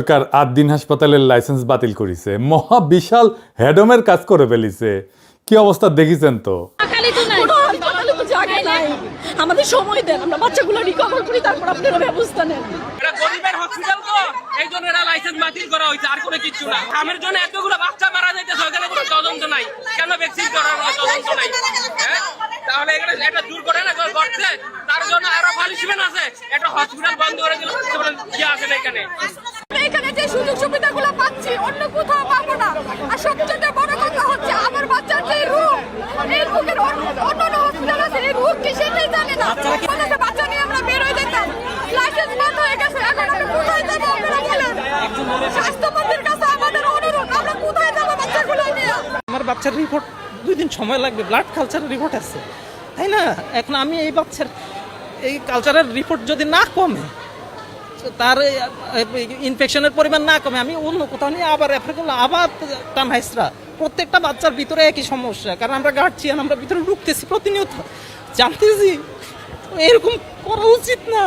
সরকার ৮ দিন হাসপাতালের লাইসেন্স বাতিল করেছে, মহা বিশাল হেডমের কাজ করে ফেলিছে। কি অবস্থা দেখিছেন তো। আমাদের সময় দেন, আমরা বাচ্চাগুলো রিকভার করি, তারপর আপনারা ব্যবস্থা নেন। এটা গরিবের হসপিটাল তো, এই জন্য এরা লাইসেন্স বাতিল করা হয়েছে, আর কোনো কিছু না। আমার জন্য এতগুলো বাচ্চা মারা যাইতেছে, ওখানে কোনো তদন্ত নাই। কেন ভ্যাকসিন করানোর তদন্ত নাই? তাহলে এটা দূর করে না করছে, তার জন্য আরো পানিশমেন্ট আছে। একটা হসপিটাল বন্ধ করে দিল, কি আছে না এখানে? এখানে যে সুযোগ সুবিধাগুলো পাচ্ছি অন্য কোথাও পাবো না। আর সবচেয়ে বড় কথা হচ্ছে আমার বাচ্চার যে রোগ, এই রোগের অন্য হসপিটাল আছে, এই রোগ কি সেটাই জানে না। আমাদের বাচ্চা নিয়ে আমরা বের হয়ে যেতাম, লাইসেন্স বন্ধ হয়ে গেছে, এখন আমরা কোথায় যাবো? আপনারা বলেন। স্বাস্থ্যমন্ত্রীর কাছে আমাদের অনুরোধ, আমরা কোথায় যাবো বাচ্চাগুলো নিয়ে? আমার বাচ্চার রিপোর্ট 2 দিন সময় লাগবে, ব্লাড কালচারের রিপোর্ট আছে, তাই না? এখন আমি এই বাচ্চার এই কালচারের রিপোর্ট যদি না কমে, তার ইনফেকশনের পরিমাণ না কমে, আমি অন্য কোথাও নিয়ে আবার রেফার করলাম, আবার টানহাইসরা। প্রত্যেকটা বাচ্চার ভিতরে একই সমস্যা, কারণ আমরা গার্জিয়ান, আমরা ভিতরে ঢুকতেছি প্রতিনিয়ত, জানতেছি এরকম করা উচিত না।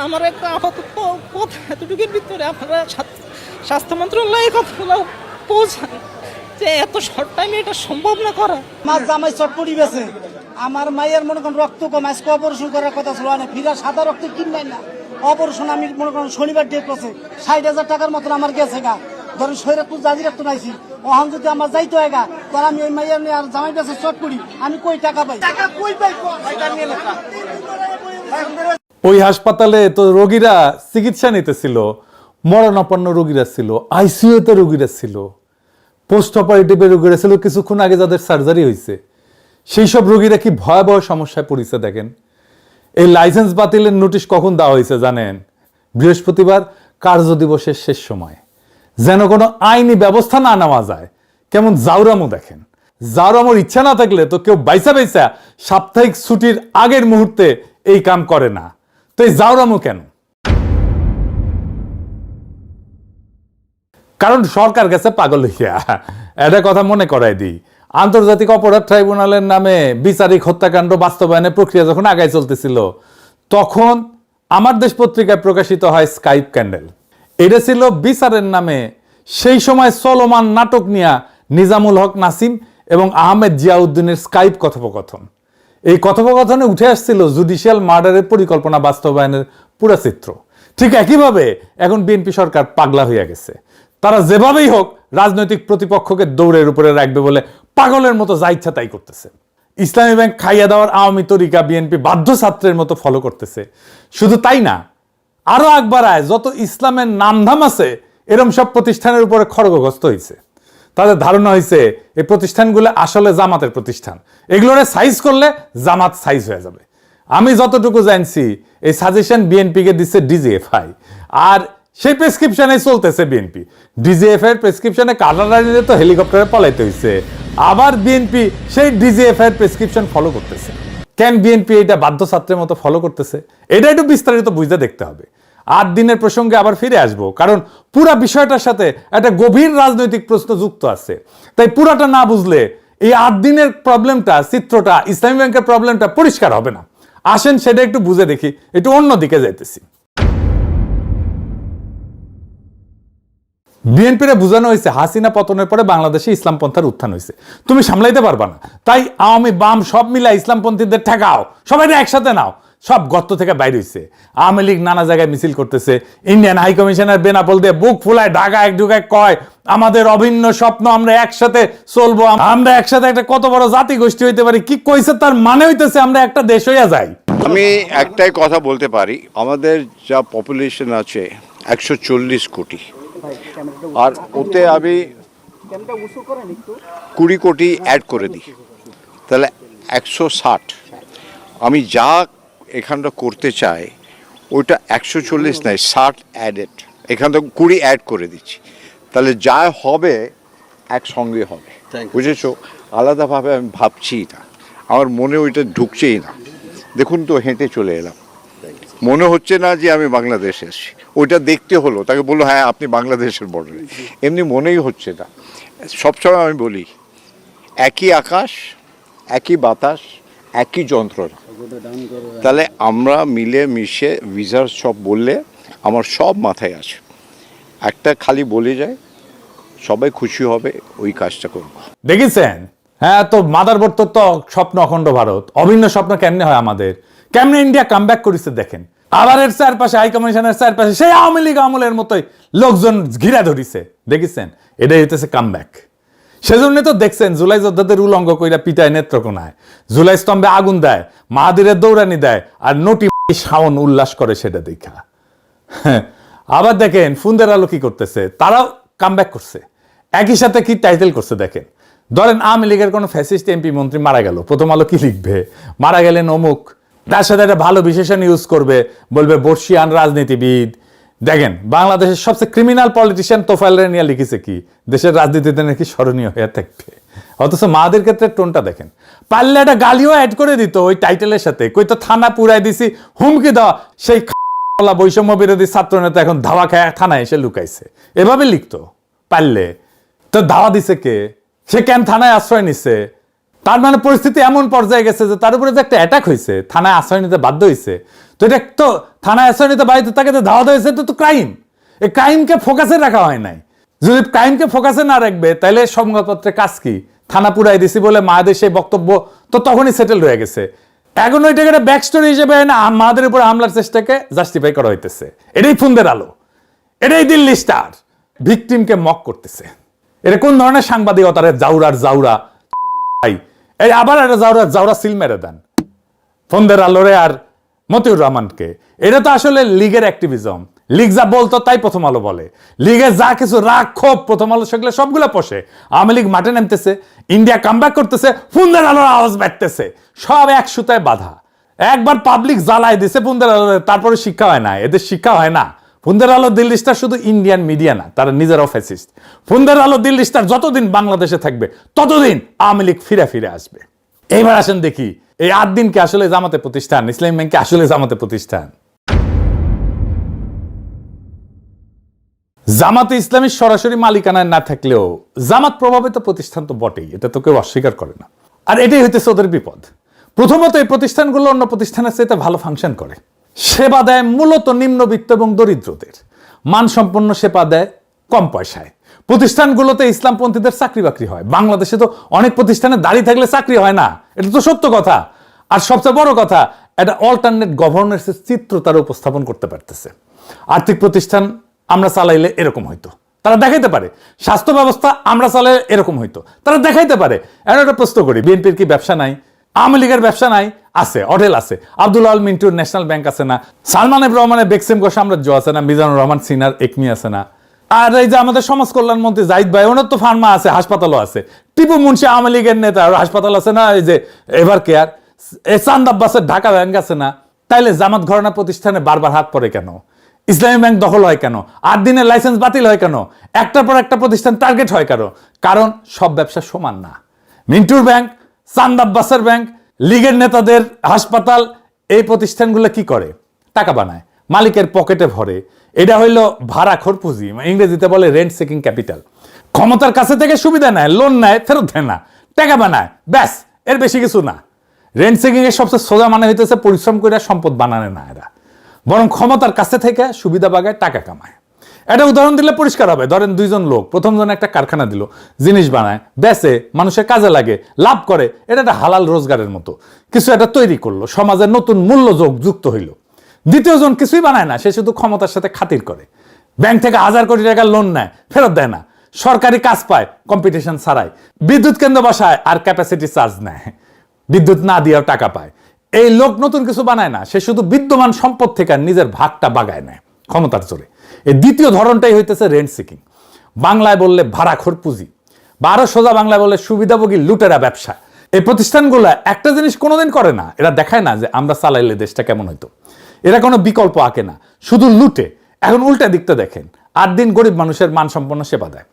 আমার একটা আপাতত কথা এতটুকুর ভিতরে আপনারা স্বাস্থ্য মন্ত্রণালয়ে কথাগুলো পৌঁছান যে এত শর্ট টাইমে এটা সম্ভব না করা। আমার জামাই চটপটি বেছে, আমার মায়ের মনে করেন রক্ত কম, আজকে অপারেশন করার কথা ছিল না, ফিরা সাদা রক্ত কিনবেন না অপারেশন। আমি মনে করেন শনিবার ডেট করছে, 60,000 টাকার মতন আমার গেছে গা। ধরেন শরীর তো জাজি রাখতো নাইছি, ওখান যদি আমার যাইতে হয় গা, তাহলে আমি ওই মাইয়ার নিয়ে আর জামাই বেছে চটপটি, আমি কই টাকা পাই? টাকা কই পাই? ওই হাসপাতালে তো রোগীরা চিকিৎসা নিতেছিল, মরণাপন্ন রোগীরা ছিল, আইসিইউতে রোগীরা ছিল, পোস্ট অপারেটিভে রোগীরা ছিল, কিছুক্ষণ আগে যাদের সার্জারি হয়েছে, সেই সব রোগীরা কি ভয়াবহ সমস্যায় পড়েছে দেখেন। এই লাইসেন্স বাতিলের নোটিশ কখন দেওয়া হয়েছে জানেন? বৃহস্পতিবার কার্য দিবসের শেষ সময়, যেন কোনো আইনি ব্যবস্থা না নেওয়া যায়। কেমন জাউরামো দেখেন। জাউরামোর ইচ্ছা না থাকলে তো কেউ বাইসা বাইসা সাপ্তাহিক ছুটির আগের মুহূর্তে এই কাম করে না। তো এই জাউরামো কেন? কারণ সরকার গেছে পাগল হইয়া। এটা কথা মনে করাই দিই, আন্তর্জাতিক অপরাধ ট্রাইব্যুনালের নামে বিচারিক হত্যাকাণ্ড বাস্তবায়নের প্রক্রিয়া যখন আগায় চলতেছিল, তখন আমার দেশ পত্রিকায় প্রকাশিত হয় স্কাইপ ক্যান্ডেল। এটা ছিল বিচারের নামে সেই সময় চলমান নাটক নিয়া নিজামুল হক নাসিম এবং আহমেদ জিয়াউদ্দিনের স্কাইপ কথোপকথন। এই কথোপকথনে উঠে আসছিল জুডিশিয়াল মার্ডারের পরিকল্পনা বাস্তবায়নের পুরো চিত্র। ঠিক একইভাবে এখন বিএনপি সরকার পাগলা হইয়া গেছে। তারা যেভাবেই হোক রাজনৈতিক প্রতিপক্ষকে দৌড়ের উপরে রাখবে বলে পাগলের মতো যা ইচ্ছা তাই করতেছে। ইসলামী ব্যাংক খাইয়া দেওয়ার আওয়ামী তরিকা বিএনপি বাধ্য ছাত্রের মতো ফলো করতেছে। শুধু তাই না, আরো আকবারায় যত ইসলামের নামধাম আছে এরম সব প্রতিষ্ঠানের উপরে খড়গগ্রস্ত হয়েছে। তাদের ধারণা হয়েছে এই প্রতিষ্ঠানগুলো আসলে জামাতের প্রতিষ্ঠান, এগুলোরে সাইজ করলে জামাত সাইজ হয়ে যাবে। আমি যতটুকু জানছি এই সাজেশন বিএনপিকে দিচ্ছে ডিজিএফআই, আর সেই প্রেসক্রিপশনে চলতেছে বিএনপি। ডিজিএফআই এর প্রেসক্রিপশনে কাটারানিতে তো হেলিকপ্টারে পলাইতে হয়েছে, আবার বিএনপি সেই ডিজিএফআই এর প্রেসক্রিপশন ফলো করতেছে। কেন বিএনপি এটা বাধ্য ছাত্রের মতো ফলো করতেছে, এটা একটু বিস্তারিত বুঝতে দেখতে হবে। 8 দিনের প্রসঙ্গে আবার ফিরে আসবো, কারণ পুরা বিষয়টার সাথে একটা গভীর রাজনৈতিক প্রশ্ন যুক্ত আছে। তাই পুরাটা না বুঝলে এই 8 দিনের প্রবলেমটা, চিত্রটা, ইসলামী ব্যাংকের প্রবলেমটা পরিষ্কার হবে না। আসেন সেটা একটু বুঝে দেখি, একটু অন্যদিকে যাইতেছি। বিএনপিরে বোঝানো হয়েছে হাসিনা পতনের পরে বাংলাদেশে ইসলামপন্থার উত্থান হয়েছে, তুমি সামলাইতে পারবা না, তাই আওয়ামী বাম সব মিলা ইসলামপন্থীদের ঠেকাও, সবাই একসাথে নাও। সব গর্ত থেকে বাইরে হয়েছে। আওয়ামী লীগ নানা জায়গায় মিছিল করতেছে, ইন্ডিয়ান হাই কমিশনার বেনাপোল দিয়ে বুক ফুলায় ঢাকা এক ঢুকায় কয় আমাদের অভিন্ন স্বপ্ন, আমরা একসাথে চলবো, আমরা একসাথে একটা কত বড় জাতি গোষ্ঠী হইতে পারি। কি কইছে তার মানে হইতেছে আমরা একটা দেশ হইয়া যাই। আমি একটাই কথা বলতে পারি, আমাদের যা পপুলেশন আছে 140 কোটি, আর ওতে আমি 20 কোটি অ্যাড করে দিই, তাহলে 160। আমি যা এখানটা করতে চাই ওইটা 140 নয়, 60 অ্যাডেড, এখানটা 20 অ্যাড করে দিচ্ছি, তাহলে যা হবে একসঙ্গে হবে। বুঝেছো? আলাদাভাবে আমি ভাবছি না, আমার মনে ওইটা ঢুকছেই না। দেখুন তো, হেঁটে চলে এলাম, মনে হচ্ছে না যে আমি বাংলাদেশে এসেছি। ওইটা দেখতে হলো, তাকে বললো হ্যাঁ আপনি বাংলাদেশের বর্ডারে, এমনি মনেই হচ্ছে না। সবসময় আমি বলি একই আকাশ, একই বাতাস, একই যন্ত্রণা। তাহলে আমরা মিলে মিশে ভিসার সব বললে আমার সব মাথায় আছে। একটা খালি বলে যায়, সবাই খুশি হবে, ওই কাজটা করবো। দেখেছেন? হ্যাঁ, তো মাদারবোর্ড তো স্বপ্ন অখণ্ড ভারত, অভিন্ন স্বপ্ন কেমনে হয় আমাদের, কেমনে ইন্ডিয়া কামব্যাক করেছে দেখেন। আবার এর চারপাশে হাই কমিশনের চারপাশে সেই আওয়ামী লীগ আমলের মতোই লোকজন ঘিরা ধরিছে, দেখেছেন? এটাই হইতেছে কামব্যাক। সেজন্য তো দেখছেন জুলাই যোদ্ধাদের উলঙ্গ কইরা পিটায় নেত্রকোনায়, জুলাই স্তম্ভে আগুন দেয়, মাহাদিরের দৌড়ানি দেয়, আর নটি শাওন উল্লাস করে সেটা দেখা। আবার দেখেন ফুন্দের আলো কি করতেছে, তারাও কামব্যাক করছে, একই সাথে কি টাইটেল করছে দেখেন। ধরেন আওয়ামী লীগের কোনো ফ্যাসিস্ট এমপি মন্ত্রী মারা গেল, প্রথম আলো কি লিখবে? মারা গেলেন অমুক, তার সাথে একটা ভালো বিশেষণ ইউজ করবে, বলবে বর্ষিয়ান রাজনীতিবিদ। দেখেন বাংলাদেশের সবচেয়ে ক্রিমিনাল পলিটিশিয়ান তোফায়েল নিয়ে লিখেছে কি, দেশের রাজনীতিতে নাকি স্মরণীয় হয়ে থাকবে। অথচ মাদের ক্ষেত্রে টোনটা দেখেন, পারলে একটা গালিও অ্যাড করে দিত ওই টাইটেলের সাথে, কই তো থানা পুরাই দিছি, হুমকি দেওয়া, সেই বৈষম্য বিরোধী ছাত্র নেতা এখন ধাওয়া খায় থানায় এসে লুকাইছে, এভাবে লিখতো পারলে। তো ধাওয়া দিছে কে? সে কেন থানায় আশ্রয় নিচ্ছে? তার মানে পরিস্থিতি এমন পর্যায়ে গেছে যে তার উপরে যে একটা অ্যাটাক হয়েছে, থানায় আশ্রয় নিতে বাধ্য হয়েছে। তো এটা তো থানায় আশ্রয় নিতে বাড়িতে তাকে ধাওয়া হয়েছে, তো ক্রাইম। এই ক্রাইমকে ফোকাসে রাখা হয় নাই। যদি ক্রাইমকে ফোকাসে না রাখবে তাহলে সংবাদপত্রে কাজ কি? থানা পুরাই দিছি বলে মায়েদের সেই বক্তব্য তো তখনই সেটেল হয়ে গেছে। এখন ওইটাকে একটা ব্যাক স্টোরি হিসেবে না মাদের উপর হামলার চেষ্টাকে জাস্টিফাই করা হইতেছে। এটাই ফুন্দের আলো, এটাই দিল্লি স্টার, ভিকটিমকে মক করতেছে। এটা কোন ধরনের সাংবাদিকতার জাউরা ভাই? এই আবার একটা জাউরা সিল মেরে দেন ফুন্দের আলোরে আর মতিউর রহমানকে। এটা তো আসলে লিগের অ্যাক্টিভিজম। লিগ যা বলতো তাই প্রথম আলো বলে, লিগের যা কিছু রাগ ক্ষোভ প্রথম আলো সেগুলো সবগুলো পোষে। আওয়ামী লীগ মাঠে নামতেছে, ইন্ডিয়া কামব্যাক করতেছে, ফুন্দের আলোর আওয়াজ বাড়তেছে, সব এক সুতায় বাধা। একবার পাবলিক জ্বালায় দিছে ফুন্দের আলো, তারপরে শিক্ষা হয় না, এদের শিক্ষা হয় না। ফুন্দের আলো দিল্লি স্টার শুধু ইন্ডিয়ান মিডিয়া না, তারা নিজেরাও ফ্যাসিস্ট। ফুন্দের আলো দিল্লি স্টার যতদিন বাংলাদেশে থাকবে ততদিন আওয়ামী লীগ ফিরে আসবে। এইবার আসেন দেখি এই 8 দিন কি আসলে জামাতে প্রতিষ্ঠান, ইসলামী ব্যাংক কি আসলে জামাতে প্রতিষ্ঠান? জামাতে ইসলামী সরাসরি মালিকানায় না থাকলেও জামাত প্রভাবিত প্রতিষ্ঠান তো বটেই, এটা তো কেউ অস্বীকার করে না। আর এটাই হইতেছে ওদের বিপদ। প্রথমত এই প্রতিষ্ঠানগুলো অন্য প্রতিষ্ঠানের চাইতে ভালো ফাংশন করে, সেবা দেয় মূলত নিম্নবিত্ত এবং দরিদ্রদের, মানসম্পন্ন সেবা দেয় কম পয়সায়। প্রতিষ্ঠানগুলোতে ইসলামপন্থীদের চাকরি বাকরি হয়। বাংলাদেশে তো অনেক প্রতিষ্ঠানে দাঁড়িয়ে থাকলে চাকরি হয় না, এটা তো সত্য কথা। আর সবচেয়ে বড় কথা, একটা অল্টারনেট গভর্নেন্সের চিত্র তারা উপস্থাপন করতে পারতেছে। আর্থিক প্রতিষ্ঠান আমরা চালাইলে এরকম হইতো, তারা দেখাইতে পারে। স্বাস্থ্য ব্যবস্থা আমরা চালাইলে এরকম হইতো, তারা দেখাইতে পারে। একটা প্রশ্ন করি, বিএনপির কি ব্যবসা নাই? আওয়ামী লীগের ব্যবসা নাই? আছে, হোটেল আছে। আব্দুল আল মিন্টুর ন্যাশনাল ব্যাংক আছে না? সালমান এফ রহমানের বেক্সিমকো সাম্রাজ্য আছে না? মিজানুর রহমান সিনার একমি আছে না? আর এই যে আমাদের সমাজ কল্যাণ মন্ত্রী জাহিদ ভাই, ওনার তো ফার্মা আছে, হাসপাতালও আছে। টিপু মুন্সি আওয়ামী লীগের নেতা, হাসপাতাল আছে না? এই যে এভার কেয়ার, চাঁদ আব্বাসের ঢাকা ব্যাংক আছে না? তাইলে জামাত ঘরানা প্রতিষ্ঠানে বারবার হাত পড়ে কেন? ইসলামী ব্যাংক দখল হয় কেন? 8 দিনের লাইসেন্স বাতিল হয় কেন? একটার পর একটা প্রতিষ্ঠান টার্গেট হয় কেন? কারণ সব ব্যবসা সমান না। মিন্টুর ব্যাংক, চাঁদ আব্বাসের ব্যাংক, লীগের নেতাদের হাসপাতাল, এই প্রতিষ্ঠানগুলো কি করে? টাকা বানায়, মালিকের পকেটে ভরে। এটা হইল ভাড়াখোর পুঁজি, ইংরেজিতে বলে রেন্ট সিকিং ক্যাপিটাল। ক্ষমতার কাছে থেকে সুবিধা নেয়, লোন নেয়, ফেরত দেয় না, টাকা বানায়, ব্যাস, এর বেশি কিছু না। রেন্ট সিকিং এর সবচেয়ে সোজা মানে হইতেছে পরিশ্রম করে সম্পদ বানানো না এরা, বরং ক্ষমতার কাছে থেকে সুবিধা বাগায় টাকা কামায়। একটা উদাহরণ দিলে পরিষ্কার হবে। ধরেন 2 জন লোক, প্রথম জন একটা কারখানা দিল, জিনিস বানায়, বেচে, মানুষের কাজে লাগে, লাভ করে, এটা একটা হালাল রোজগারের মতো কিছু একটা তৈরি করলো, সমাজের নতুন মূল্য যুক্ত হইল। দ্বিতীয় জন কিছুই বানায় না, সে শুধু ক্ষমতার সাথে খাতির করে, ব্যাংক থেকে 1000 কোটি টাকা লোন নেয়, ফেরত দেয় না, সরকারি কাজ পায় কম্পিটিশন ছাড়াই, বিদ্যুৎ কেন্দ্র বসায় আর ক্যাপাসিটি চার্জ নেয়, বিদ্যুৎ না দিয়েও টাকা পায়। এই লোক নতুন কিছু বানায় না, সে শুধু বিদ্যমান সম্পদ থেকে নিজের ভাগটা বাগায় নেয় ক্ষমতার জোরে। এই দ্বিতীয় ধরনটাই হইতেছে রেন্ট সিকিং, বাংলায় বললে ভাড়াখোর পুঁজি, বা আরো সোজা বাংলায় বললে সুবিধাভোগী লুটেরা ব্যবসা। এই প্রতিষ্ঠানগুলো একটা জিনিস কোনোদিন করে না, এরা দেখায় না যে আমরা চালাইলে দেশটা কেমন হইতো। এরা কোনো বিকল্প আঁকে না, শুধু লুটে। এখন উল্টা দিকটা দেখেন, 8 দিন গরিব মানুষের মানসম্পন্ন সেবা দেয়,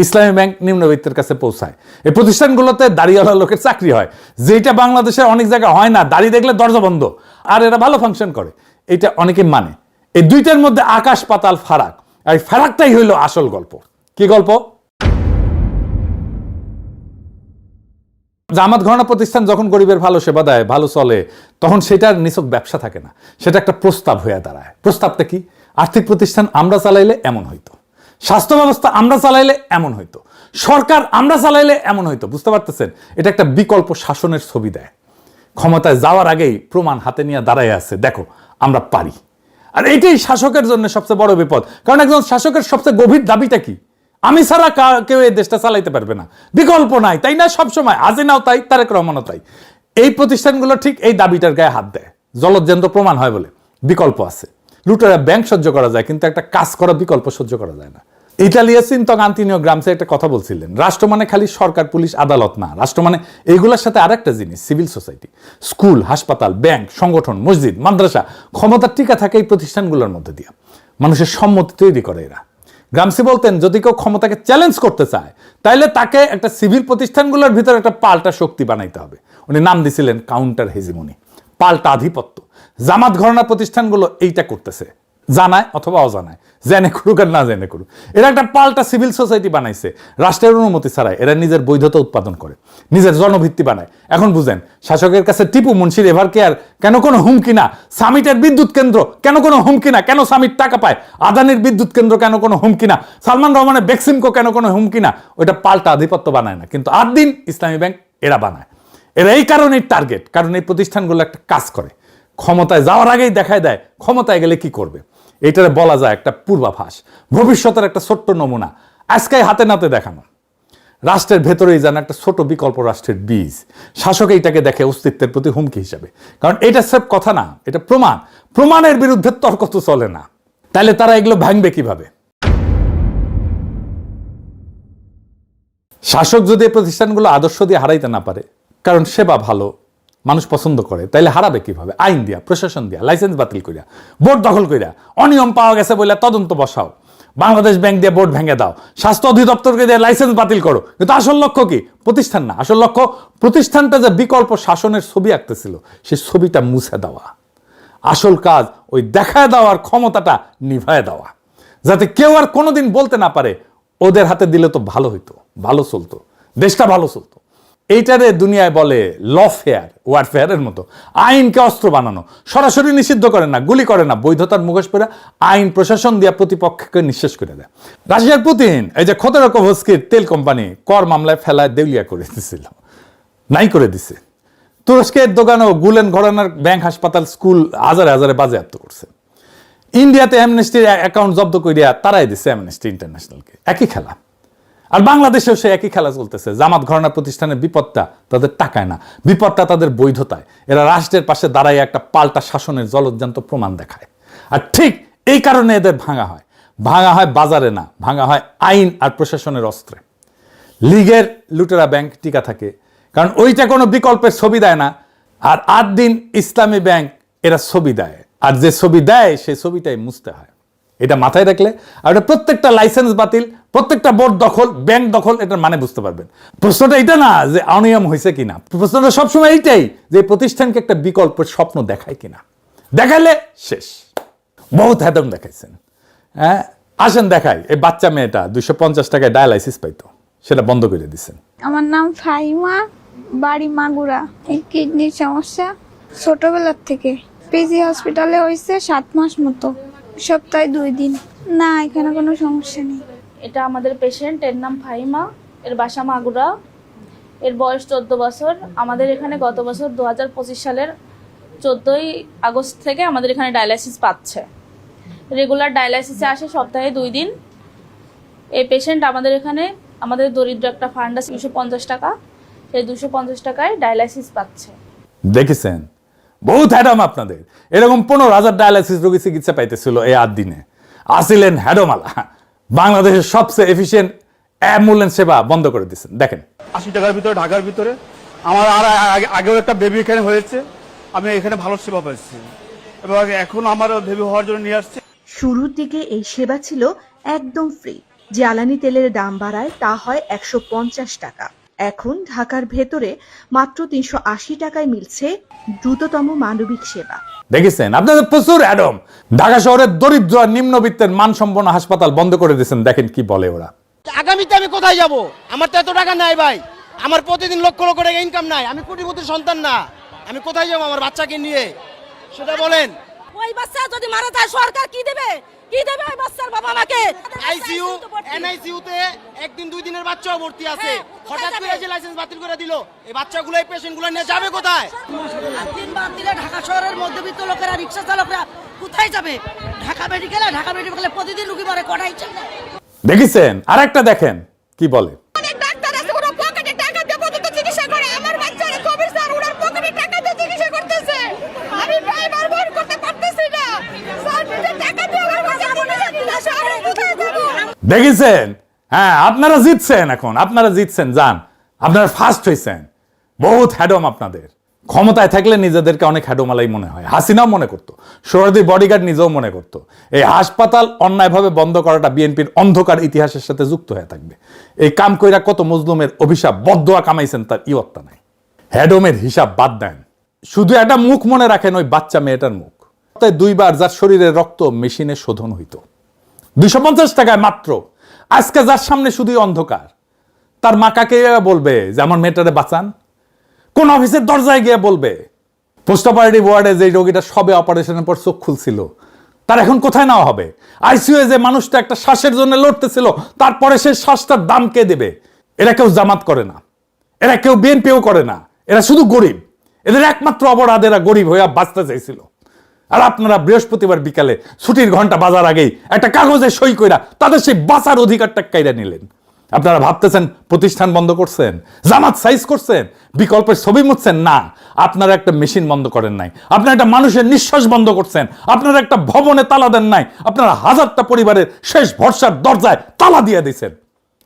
ইসলামী ব্যাংক নিম্নবিত্তের কাছে পৌঁছায়। এই প্রতিষ্ঠানগুলোতে দাড়িওয়ালা লোকের চাকরি হয়, যেটা বাংলাদেশের অনেক জায়গায় হয় না, দাড়ি দেখলে দরজা বন্ধ, আর এরা ভালো ফাংশন করে, এটা অনেকে মানে। এই দুইটার মধ্যে আকাশ পাতাল ফারাক, আর এই ফারাকটাই হইল আসল গল্প। কি গল্প? জামাত ঘরানা প্রতিষ্ঠান যখন গরিবের ভালো সেবা দেয়, ভালো চলে, তখন সেটার নিছক ব্যবসা থাকে না, সেটা একটা প্রস্তাব হয়ে দাঁড়ায়। প্রস্তাবটা কি? আর্থিক প্রতিষ্ঠান আমরা চালাইলে এমন হইতো, স্বাস্থ্য ব্যবস্থা আমরা চালাইলে এমন হইতো, সরকার আমরা চালাইলে এমন হইতো। বুঝতে পারতেছেন? এটা একটা বিকল্প শাসনের ছবি দেয়। ক্ষমতায় যাওয়ার আগেই প্রমাণ হাতে নিয়ে দাঁড়ায় আছে, দেখো আমরা পারি। আর এটাই শাসকের জন্য সবচেয়ে বড় বিপদ। কারণ একজন শাসকের সবচেয়ে গভীর দাবিটা কি? আমি ছাড়া কেউ এই দেশটা চালাইতে পারবে না, বিকল্প নাই, তাই না? সবসময় হাসিনাও তাই, তারেক রহমানও তাই। এই প্রতিষ্ঠানগুলো ঠিক এই দাবিটার গায়ে হাত দেয়, জলজ্যান্ত প্রমাণ হয় বলে। বিকল্প আছে, লুটেরা ব্যাংক সহ্য করা যায়, কিন্তু একটা কাজ করা বিকল্প সহ্য করা যায় না। ইতালিয়া চিন্তক আন্তোনিও গ্রামসি একটা কথা বলছিলেন, রাষ্ট্র মানে খালি সরকার, পুলিশ, আদালত না। রাষ্ট্র মানে এইগুলোর সাথে আরেকটা জিনিস, সিভিল সোসাইটি, স্কুল, হাসপাতাল, ব্যাংক, সংগঠন, মসজিদ, মাদ্রাসা। ক্ষমতার টিকা থাকে এই প্রতিষ্ঠানগুলোর মধ্যে দিয়ে, মানুষের সম্মতি তৈরি করে এরা। গ্রামসি বলতেন, যদি কেউ ক্ষমতাকে চ্যালেঞ্জ করতে চায় তাহলে তাকে একটা সিভিল প্রতিষ্ঠানগুলোর ভিতরে একটা পাল্টা শক্তি বানাইতে হবে। উনি নাম দিছিলেন কাউন্টার হেজিমনি, পাল্টা আধিপত্য। জামাত ঘরানা প্রতিষ্ঠানগুলো এইটা করতেছে, জানায় অথবা অজানায়, জেনে করুক আর না জেনে করুক। এরা একটা পাল্টা সিভিল সোসাইটি বানাইছে, রাষ্ট্রের অনুমতি ছাড়াই। এরা নিজের বৈধতা উৎপাদন করে, নিজের জনভিত্তি বানায়। এখন বুঝেন, শাসকের কাছে টিপু মুন্সির এভার কেয়ার কেন কোনো হুমকি না? সামিটের বিদ্যুৎ কেন্দ্র কেন কোনো হুমকি না? কেন সামিট টাকা পায়? আদানির বিদ্যুৎ কেন্দ্র কেন কোনো হুমকি না? সালমান রহমানের বেক্সিমকো কেন কোনো হুমকি না? ওইটা পাল্টা আধিপত্য বানায় না, কিন্তু আদিন ইসলামী ব্যাংক এরা বানায়। এরা এই কারণেই টার্গেট, কারণ এই প্রতিষ্ঠানগুলো একটা কাজ করে, ক্ষমতায় যাওয়ার আগেই দেখায় দেয় ক্ষমতায় গেলে কি করবে। এটারে বলা যায় একটা পূর্বাভাস, ভবিষ্যতের একটা ছোট্ট নমুনা, আজকে হাতে নাতে দেখানো। রাষ্ট্রের ভেতরেই যেন একটা ছোট বিকল্প রাষ্ট্রের বীজ। শাসক এইটাকে দেখে অস্তিত্বের প্রতি হুমকি হিসাবে, কারণ এটা স্রেফ কথা না, এটা প্রমাণ। প্রমাণের বিরুদ্ধে তর্ক তো চলে না। তাহলে তারা এগুলো ভাঙবে কিভাবে? শাসক যদি এই প্রতিষ্ঠানগুলো আদর্শ দিয়ে হারাইতে না পারে, কারণ সেবা ভালো, মানুষ পছন্দ করে, তাইলে হারাবে কিভাবে? আইন দিয়া, প্রশাসন দিয়া, লাইসেন্স বাতিল করিয়া, ভোট দখল করিয়া, অনিয়ম পাওয়া গেছে বলে তদন্ত বসাও, বাংলাদেশ ব্যাংক দিয়ে ভোট ভেঙে দাও, স্বাস্থ্য অধিদপ্তরকে দিয়ে লাইসেন্স বাতিল করো। কিন্তু আসল লক্ষ্য কি? প্রতিষ্ঠান না, আসল লক্ষ্য প্রতিষ্ঠানটা যে বিকল্প শাসনের ছবি আঁকতেছিল, সেই ছবিটা মুছে দেওয়া। আসল কাজ ওই দেখায় দেওয়ার ক্ষমতাটা নিভায় দেওয়া, যাতে কেউ আর কোনোদিন বলতে না পারে ওদের হাতে দিলে তো ভালো হইতো, ভালো চলতো, দেশটা ভালো চলতো। এইটারে দুনিয়ায় বলে লফেয়ার, ওয়ারফেয়ারের মতো। আইনকে অস্ত্র বানানো, সরাসরি নিষিদ্ধ করে না, গুলি করে না, বৈধতার মুখোশ পরে আইন প্রশাসন দিয়া প্রতিপক্ষকে নিঃশেষ করে দেয়। রাশিয়ার পুতিন এই যে খোদরকোভস্কির তেল কোম্পানি কর মামলায় ফেলায় দেউলিয়া করে দিছিল, নাই করে দিছে। তুরস্কের দোকানও গুলেন ঘরানার ব্যাংক, হাসপাতাল, স্কুল হাজারে হাজারে বাজেয়াপ্ত করছে। ইন্ডিয়াতে অ্যামনেস্টির অ্যাকাউন্ট জব্দ করিয়া তারাই দিচ্ছে অ্যামনেস্টি ইন্টারন্যাশনালকে। একই খেলা। আর বাংলাদেশেও সে একই খেলা চলতেছে। জামাত ঘরানা প্রতিষ্ঠানের বিপদটা তাদের টাকায় না, বিপদটা তাদের বৈধতায়। এরা রাষ্ট্রের পাশে দাঁড়ায় একটা পাল্টা শাসনের জলজ্যান্ত প্রমাণ দেখায়। আর ঠিক এই কারণে এদের ভাঙা হয়। ভাঙা হয় বাজারে না, ভাঙা হয় আইন আর প্রশাসনের অস্ত্রে। লীগের লুটেরা ব্যাংক টিকা থাকে, কারণ ওইটা কোনো বিকল্পের ছবি দেয় না। আর 8 দিন ইসলামী ব্যাংক এরা ছবি দেয়, আর যে ছবি দেয় সেই ছবিটাই মুছতে হয়। এটা মাথায় রাখলে, আর এটা প্রত্যেকটা লাইসেন্স বাতিল, প্রত্যেকটা বোর্ড দখল, ব্যাংক দখল, এটার মানে বুঝতে পারবেন। প্রশ্নটা এটা না যে অনিয়ম হয়েছে কিনা, প্রশ্নটা সবসময় এইটাই যে প্রতিষ্ঠানকে একটা বিকল্পের স্বপ্ন দেখায় কিনা। দেখালে শেষ। বহুত হেদম দেখাইছেন। হ্যাঁ, আসেন দেখাই। এই বাচ্চা মেয়েটা 250 টাকায় ডায়ালাইসিস পাইতো, সেটা বন্ধ করে দিচ্ছেন। আমার নাম ফাহিমা, বাড়ি মাগুরা। এই কিডনির সমস্যা ছোটবেলার থেকে। পিজি হসপিটালে হয়েছে 7 মাস মতো, সপ্তাহে 2 দিন। না, এখানে কোনো সমস্যা নেই। এটা আমাদের পেশেন্ট, এর নাম ফাহিমা, এর বাসা মাগুরা, এর বয়স 14 বছর। আমাদের এখানে গত বছর 2025 সালের 14ই আগস্ট থেকে আমাদের এখানে ডায়ালাইসিস পাচ্ছে। রেগুলার ডায়ালাইসিসে আসে সপ্তাহে 2 দিন। এই পেশেন্ট আমাদের এখানে, আমাদের দরিদ্র একটা ফান্ড আছে 250 টাকা, সেই 250 টাকায় ডায়ালাইসিস পাচ্ছে। দেখেছেন, বহুত হ্যাডম আপনাদের। এরকম 15,000 ডায়ালাইসিস রোগী চিকিৎসা পাইতেছিল এই 8 দিনে। আসিলেন হ্যাডমালা। বাংলাদেশের সবচেয়ে এফিসিয়েন্ট অ্যাম্বুলেন্স সেবা বন্ধ করে দিচ্ছেন। দেখেন, 80 টাকার ভিতরে, ঢাকার ভিতরে। আমার আর আগেও একটা বেবি এখানে হয়েছে, আমি এখানে ভালো সেবা পাচ্ছি এবং এখন আমার বেবি হওয়ার জন্য নিয়ে আসছে। শুরুর দিকে এই সেবা ছিল একদম ফ্রি। জ্বালানি তেলের দাম বাড়ায় তা হয় 150 টাকা। এখন ঢাকার ভেতরে মাত্র 380 টাকায় মিলছে দ্রুততম মানবিক সেবা। দেখেছেন, আপনাদের প্রচুর অ্যাডম। ঢাকা শহরের দরিদ্র আর নিম্নবিত্তের মানসম্পন্ন হাসপাতাল বন্ধ করে দিয়েছেন। দেখেন কি বলে ওরা। আগামীতে আমি কোথায় যাব? আমার তো এত টাকা নাই ভাই, আমার প্রতিদিন লক্ষ লক্ষ টাকা ইনকাম নাই, আমি কোটিপতির সন্তান না, আমি কোথায় যাব আমার বাচ্চাকে নিয়ে সেটা বলেন। ওই বাচ্চা যদি মারা যায় সরকার কি দেবে? কি দেবে ওই বাচ্চার বাবা আমাকে? আইসিইউ এনআইসিইউ তে একদিন 2 দিনের বাচ্চাও ভর্তি আছে। হঠাৎ করে যে লাইসেন্স বাতিল করে দিল, এই বাচ্চাগুলো এই পেশেন্টগুলো নিয়ে যাবে কোথায়? 3 বার দিলে ঢাকা শহরের মধ্যবিত্ত লোকেরা, রিকশা চালকরা কোথায় যাবে? ঢাকা মেডিকেলে প্রতিদিন রোগী মরে, কটাই চলে। দেখেছেন? আরেকটা দেখেন কি বলে। অনেক ডাক্তার আছে ওরা পকেটে টাকা দিয়ে পর্যন্ত চিকিৎসা করে। আমার বাচ্চারা কবির স্যার ওনার পকেটে টাকা দিয়ে চিকিৎসা করতেছে। আমি ড্রাইভার ভর করতে পারতেছি না। স্যার নিজে টাকা দিয়ে আমার বাচ্চারা চিকিৎসা করে, কোথায় যাব? দেখেছেন? হ্যাঁ, আপনারা জিতছেন। এখন আপনারা জিতছেন, যান, আপনারা ফার্স্ট হয়েছেন। বহুত হ্যাডম আপনাদের। ক্ষমতায় থাকলে নিজেদেরকে অনেক হ্যাডোমালাই মনে হয়। হাসিনাও মনে করতো, সোহরাওয়ার্দীর বডিগার্ড নিজেও মনে করতো এই হাসপাতাল অন্যায়ভাবে বন্ধ করাটা বিএনপির অন্ধকার ইতিহাসের সাথে যুক্ত হয়ে থাকবে। এই কাম কইরা কত মজলুমের অভিশাপ বদদোয়া কামাইছেন, তার ইয়ত্তা নাই। হ্যাডমের হিসাব বাদ দেন, শুধু একটা মুখ মনে রাখেন, ওই বাচ্চা মেয়েটার মুখ। তাই 2 বার যার শরীরের রক্ত মেশিনে শোধন হইতো 250 টাকায় মাত্র। আজকে যার সামনে শুধুই অন্ধকার, তার মা কাকে বলবে যে আমার মেয়েটারে বাঁচান? কোন অফিসের দরজায় গিয়ে বলবে? পোস্ট অপারেটিভ ওয়ার্ডে যে রোগীটা সবে অপারেশনের পর চোখ খুলছিল, তার এখন কোথায় নেওয়া হবে? আইসিইউ যে মানুষটা একটা শ্বাসের জন্য লড়তেছিল, তারপরে সেই শ্বাসটার দাম কে দেবে? এরা কেউ জামাত করে না, এরা কেউ বিএনপিও করে না, এরা শুধু গরিব। এদের একমাত্র অপরাধ এরা গরিব হইয়া বাঁচতে চাইছিল। আর আপনারা বৃহস্পতিবার বিকালে ছুটির ঘন্টা বাজার আগেই একটা কাগজে সই কইরা তাদের সেই বাঁচার অধিকারটা কাইরা নিলেন। আপনারা ভাবতেছেন প্রতিষ্ঠান বন্ধ করছেন, জামাত সাইজ করছেন, বিকল্পের ছবি মুছছেন। না, আপনারা একটা মেশিন বন্ধ করেন নাই, আপনারা একটা মানুষের নিঃশ্বাস বন্ধ করছেন, আপনারা একটা ভবনে তালা দেন নাই, আপনারা হাজারটা পরিবারের শেষ ভরসার দরজায় তালা দিয়ে দিয়েছেন।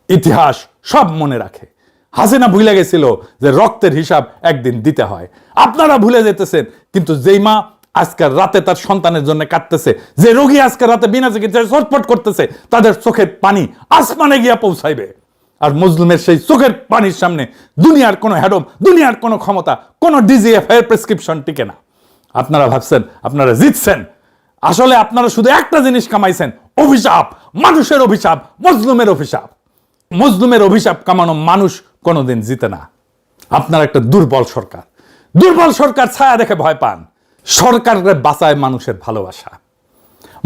ইতিহাস সব মনে রাখে। হাসিনা ভুলে গেছিল যে রক্তের হিসাব একদিন দিতে হয়। আপনারা ভুলে যেতেছেন, কিন্তু যেই মা আজকের রাতে তার সন্তানের জন্য কাঁদতেছে, যে রোগী আজকের রাতে বিনা চিকিৎসায় ছটফট করতেছে, তাদের চোখের পানি আসমানে গিয়া পৌঁছাইবে। আর মজলুমের সেই চোখের পানির সামনে দুনিয়ার কোনো হ্যাডম, দুনিয়ার কোনো ক্ষমতা, কোনো ডিজিএফ এর প্রেসক্রিপশন টিকে না। আপনারা ভাবছেন আপনারা জিতছেন, আসলে আপনারা শুধু একটা জিনিস কামাইছেন, অভিশাপ, মানুষের অভিশাপ, মজলুমের অভিশাপ। মজলুমের অভিশাপ কামানো মানুষ কোনোদিন জিতে না। আপনার একটা দুর্বল সরকার, দুর্বল সরকার ছায়া দেখে ভয় পান। সরকারকে বাঁচায় মানুষের ভালোবাসা,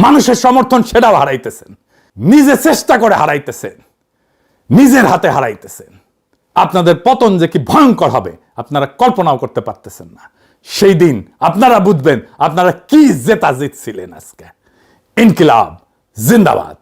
মানুষের সমর্থন, সেটাও হারাইতেছেন। নিজে চেষ্টা করে হারাইতেছেন, নিজের হাতে হারাইতেছেন। আপনাদের পতন যে কি ভয়ঙ্কর হবে আপনারা কল্পনাও করতে পারতেছেন না। সেই দিন আপনারা বুঝবেন আপনারা কি জেতা জিতছিলেন। আজকে ইনকিলাব জিন্দাবাদ।